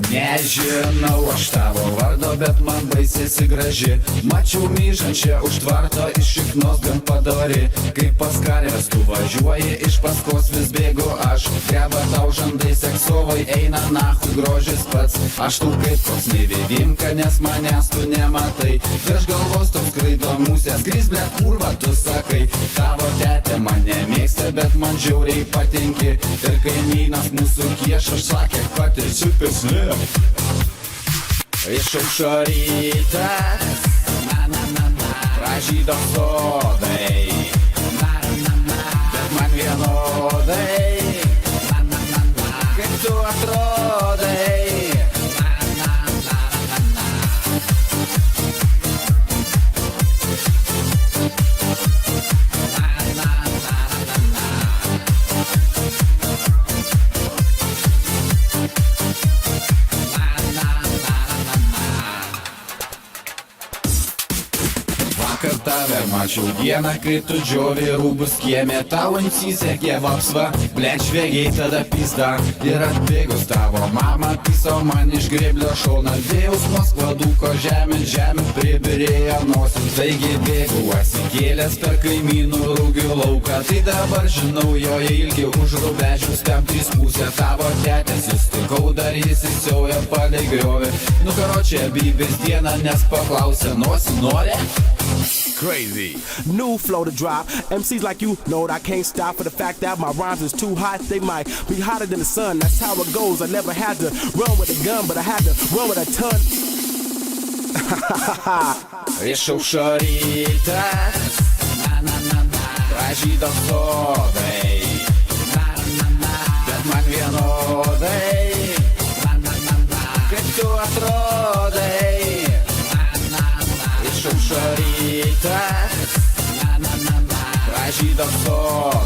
Nežinau aš tavo vardo, bet man baisėsi graži. Mačiau myžančią už tvarto iš šiknos gan padori. Kaip pas karves tu važiuoji, iš paskos vis bėgu aš. Greba tau žandai seksovai, eina nahui grožis pats. Aš tu kaip koks nevėdimka, nes manęs tu nematai. Virš galvos toks skraido musės, grizblė kurva tu sakai. Tavo tetė mane mėgsta, bet man žiauriai patinki. Ir kaimynas mūsų kiešas sakė, kad ir čiupesnė. Išaušo rytas, pražydo sodai, bet man vienodai, kaip tu atrodai. Vakar tave mačiau dieną, kai tu džiovi rūbus kiemė. Tau nesisekė vapsva, blet švegiai tada pizda. Ir atbėgus tavo mama piso man iš grėblio šoną. Dėjus nuo skvaduko žemė pribirėjo nosis. Taigi bėgu atsikėlęs per kaimynų rūgių lauką. Tai dabar žinau jo ilgį už rubežius, ten 3 pusė tavo tetės. Sustikau dar jis įsiauja palei griovį. Nu karočią bybės dieną, nes paklausė nosį nori. Crazy. New flow to drop. MCs like you know that I can't stop for the fact that my rhymes is too hot. They might be hotter than the sun. That's how it goes. I never had to run with a gun, but I had to run with a ton. Išaušo rytas, pražydo sodai, bet man vienodai, kaip tu atrodai. Išaušo rytas, pražydo sodai.